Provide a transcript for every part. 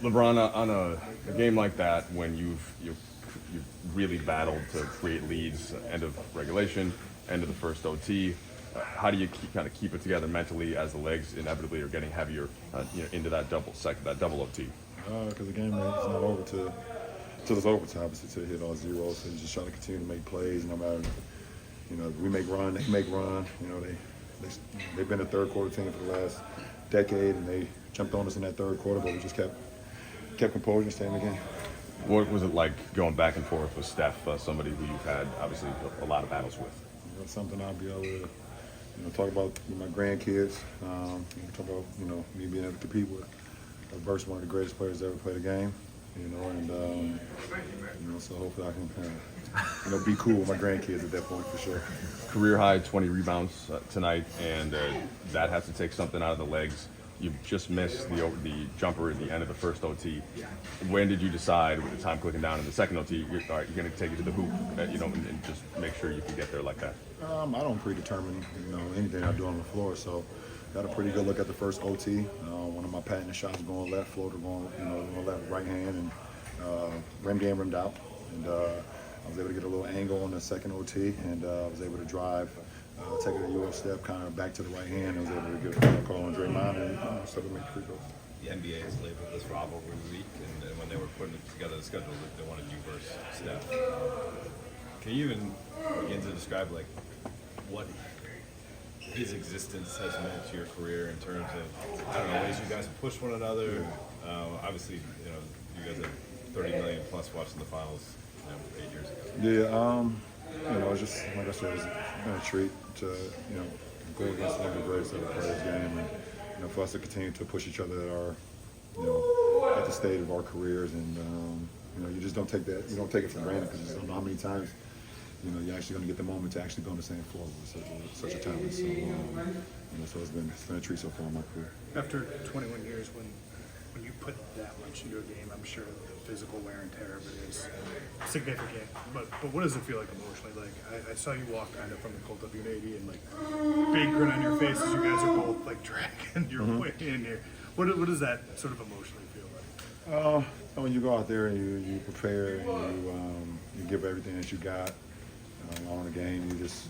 LeBron, on a game like that, when you've really battled to create leads, end of regulation, end of the first OT, how do you kind of keep it together mentally as the legs inevitably are getting heavier, into that double OT? Because the game is not over till it's overtime, obviously, to hit all zeros. So you just try to continue to make plays, no matter, we make run, they make run. They've been a third quarter team for the last decade, and they jumped on us in that third quarter, but we just kept composure and staying in the game. What was it like going back and forth with Steph, somebody who you've had obviously a lot of battles with? That's something I'll be able to, talk about with my grandkids. Talk about, me being able to compete with versus one of the greatest players to ever play the game. So hopefully I can, be cool with my grandkids at that point for sure. Career high 20 rebounds tonight, and that has to take something out of the legs. You just missed the jumper at the end of the first OT. When did you decide, with the time clicking down in the second OT, you're going to take it to the hoop, and just make sure you can get there like that? I don't predetermine, anything I do on the floor. So, got a pretty good look at the first OT. One of my patented shots going left, floater going, left, right hand, and rim game rimmed out. And I was able to get a little angle on the second OT, and I was able to drive. Take a UO step kind of back to the right hand. I was able to get a call on Draymond and start to make free throws. The NBA has labeled this rivalry week, and when they were putting together the schedule, they wanted you versus Steph. Can you even begin to describe what his existence has meant to your career in terms of ways you guys have pushed one another? Obviously, you guys have 30 million plus watching the finals 8 years ago. Yeah. It's just, like I said, it's been a treat to, go against one of the greatest ever players game, and, for us to continue to push each other at our, at the stage of our careers, and, you just don't take that, you don't take it for granted, because you just don't know how many times, you're actually going to get the moment to actually be on the same floor with such a talent. So, so it's been a treat so far in my career. After 21 years, when you put that much into a game, I'm sure the physical wear and tear of it is significant. But what does it feel like emotionally? I saw you walk kind of from the Colt W80 and big grin on your face as you guys are both dragging your way in here. What does that sort of emotionally feel like? When you go out there and you prepare and you give everything that you got on the game, you just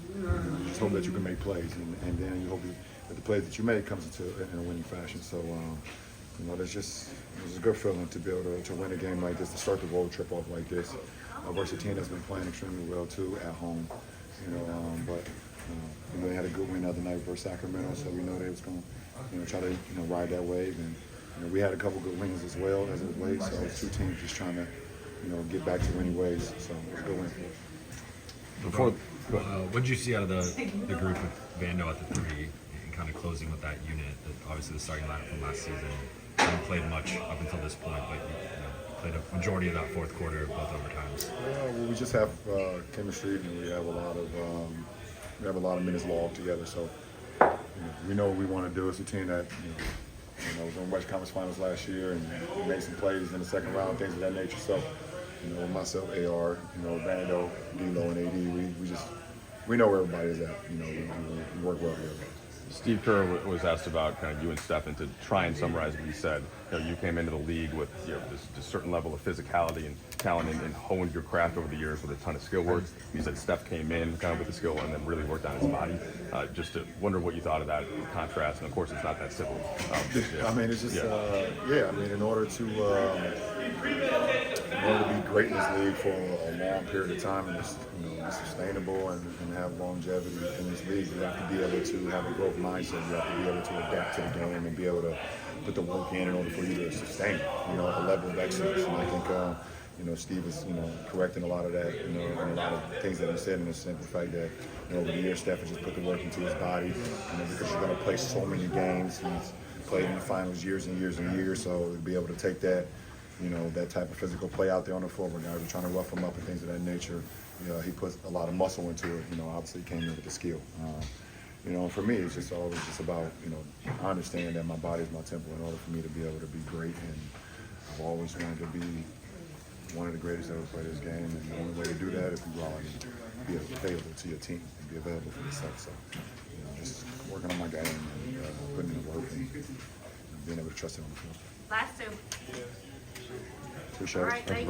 hope that you can make plays, and then you hope that the plays that you make comes in a winning fashion. So. It's a good feeling to be able to win a game like this, to start the road trip off like this, versus a team that's been playing extremely well too at home. But they had a good win the other night versus Sacramento, so we know they was going to try to ride that wave, and we had a couple good wins as well as of late. So it's two teams just trying to get back to winning ways. So it's a good win for us. What did you see out of the group with Vando at the three and kind of closing with that unit? Obviously, the starting lineup from last season. Haven't played much up until this point, but played a majority of that fourth quarter, both overtimes. Well, we just have chemistry, and we have a lot of minutes logged together. So we know what we want to do. It's a team that was in the West Conference Finals last year and made some plays in the second round, things of that nature. So myself, AR, Vando, D'Lo, and AD, we know where everybody is at. We work well together. Steve Kerr was asked about kind of you and Steph, and to try and summarize what he said. You came into the league with this certain level of physicality and talent, and honed your craft over the years with a ton of skill work. He said Steph came in kind of with the skill and then really worked on his body. Just to wonder what you thought of that contrast, and of course it's not that simple. I mean, it's just in order to be great in this league for a long period of time, and it's be sustainable and have longevity in this league, you have to be able to have a growth mindset. You have to be able to adapt to the game and be able to put the work in order for you to sustain, a level of excellence. And I think, Steve is, correct in a lot of that, and a lot of things that he said, in the simple fact that, over the years, Steph has just put the work into his body, because you're going to play so many games. He's played in the finals years and years and years, so to be able to take that, that type of physical play out there on the floor where guys are trying to rough him up and things of that nature, he puts a lot of muscle into it. Obviously he came in with the skill. For me, it's just always just about, I understand that my body is my temple in order for me to be able to be great, and I've always wanted to be one of the greatest ever play this game, and the only way to do that is you be available to your team and be available for yourself. So, just working on my game and putting in the work and being able to trust it on the floor. Last two. Yeah. Appreciate All it. right, thank you.